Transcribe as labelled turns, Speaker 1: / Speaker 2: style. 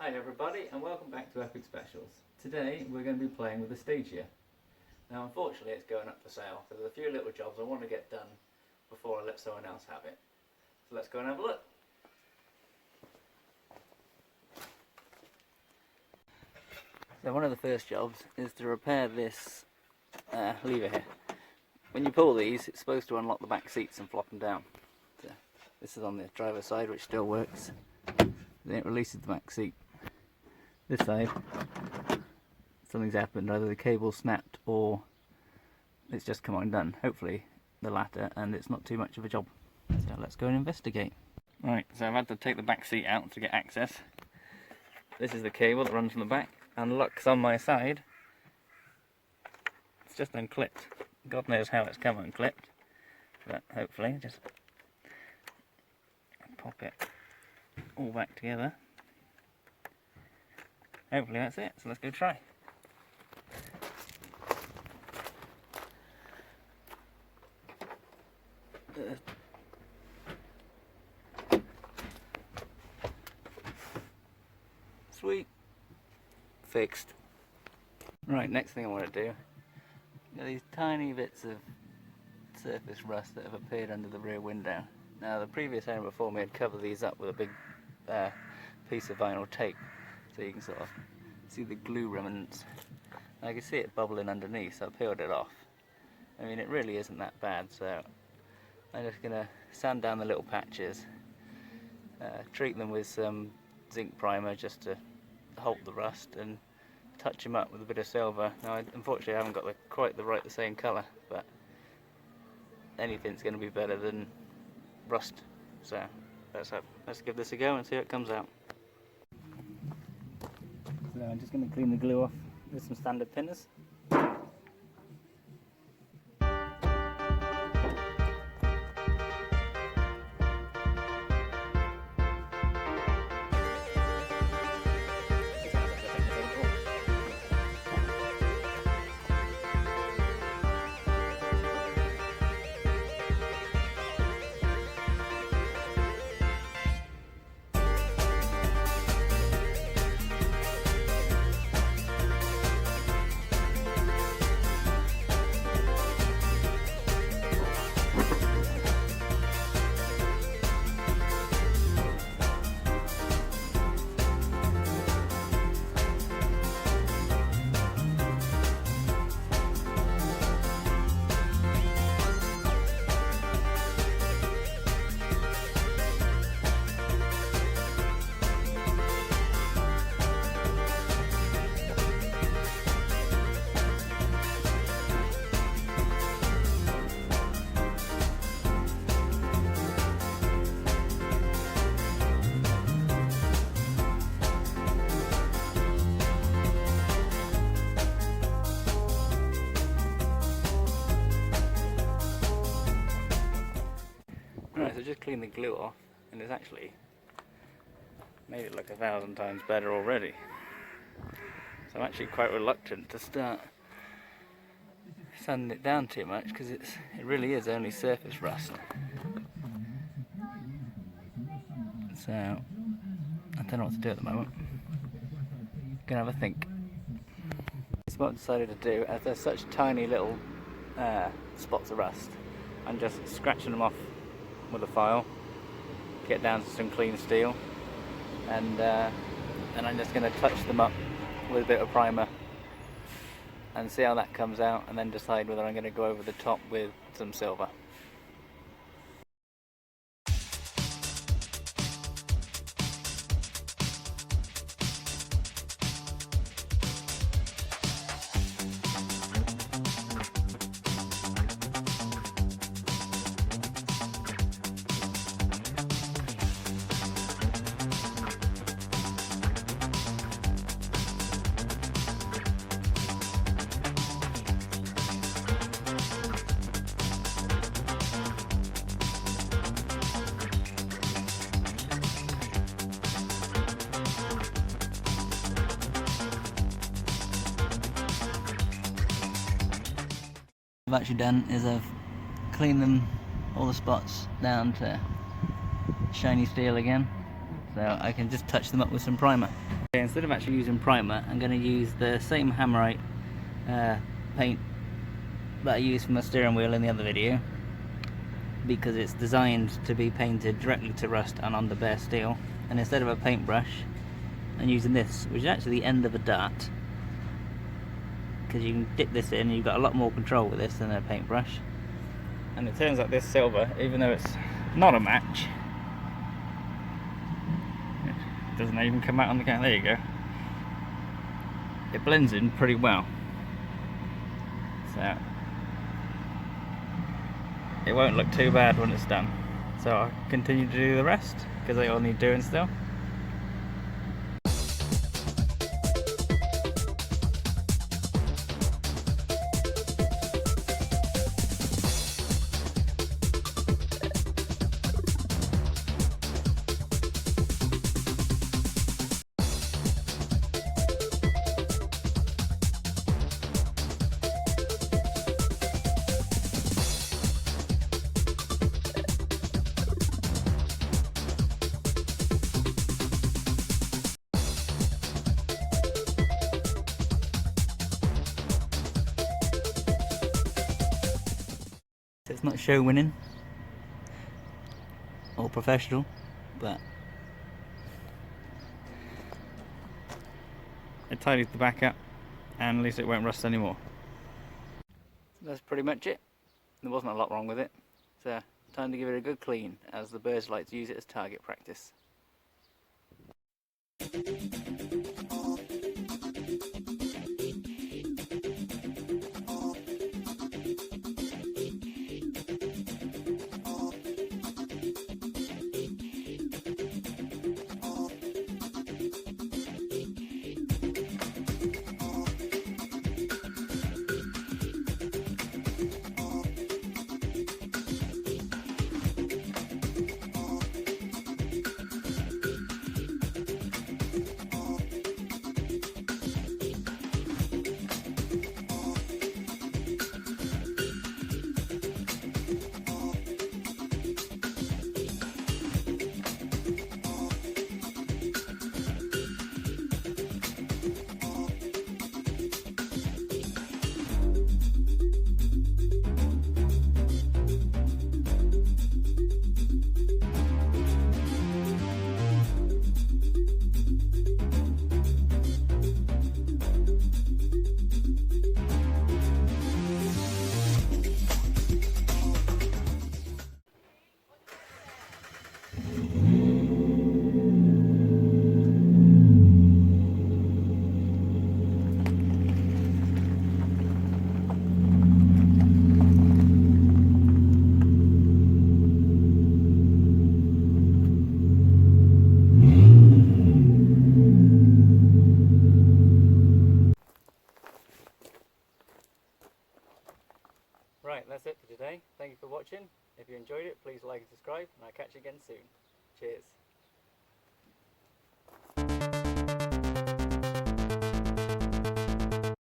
Speaker 1: Hi everybody and welcome back to Epic Specials. Today we're going to be playing with the stagea. Now unfortunately it's going up for sale, so there's a few little jobs I want to get done before I let someone else have it. So let's go and have a look. So one of the first jobs is to repair this lever here. When you pull these, it's supposed to unlock the back seats and flop them down. So this is on the driver's side, which still works. Then it releases the back seat. This side, something's happened, either the cable snapped or it's just come undone. Hopefully the latter, and it's not too much of a job. So let's go and investigate. Right, so I've had to take the back seat out to get access. This is the cable that runs from the back, and look, 'cause on my side it's just unclipped. God knows how it's come unclipped, but hopefully just pop it all back together. Hopefully that's it, so let's go try. Sweet. Fixed. Right, next thing I want to do, these tiny bits of surface rust that have appeared under the rear window. Now the previous owner before me had covered these up with a big piece of vinyl tape, so you can sort of see the glue remnants. I can see it bubbling underneath, so I peeled it off. I mean, it really isn't that bad, so I'm just going to sand down the little patches, treat them with some zinc primer just to halt the rust, and touch them up with a bit of silver. Now unfortunately I haven't got quite the same colour, but anything's going to be better than rust, so let's give this a go and see how it comes out. So I'm just going to clean the glue off with some standard thinners. Right, so just clean the glue off, and it's actually made it look 1,000 times better already. So I'm actually quite reluctant to start sanding it down too much, because it really is only surface rust. So I don't know what to do at the moment. Gonna have a think. It's what I decided to do, as there's such tiny little spots of rust, I'm just scratching them off with a file, get down to some clean steel, and I'm just going to touch them up with a bit of primer and see how that comes out, and then decide whether I'm going to go over the top with some silver. What I've actually done is I've cleaned them, all the spots, down to shiny steel again, so I can just touch them up with some primer. Okay, instead of actually using primer, I'm going to use the same Hammerite paint that I used for my steering wheel in the other video, because it's designed to be painted directly to rust and on the bare steel. And instead of a paintbrush, I'm using this, which is actually the end of a dart, because you can dip this in and you've got a lot more control with this than a paintbrush. And it turns out this silver, even though it's not a match, it doesn't even come out on the camera. There you go. It blends in pretty well, so it won't look too bad when it's done. So I'll continue to do the rest, because they all need doing still. It's not show winning or professional, but it tidies the back up, and at least it won't rust anymore. That's pretty much it. There wasn't a lot wrong with it, so time to give it a good clean, as the birds like to use it as target practice. Right, that's it for today. Thank you for watching. If you enjoyed it, please like and subscribe, and I'll catch you again soon. Cheers.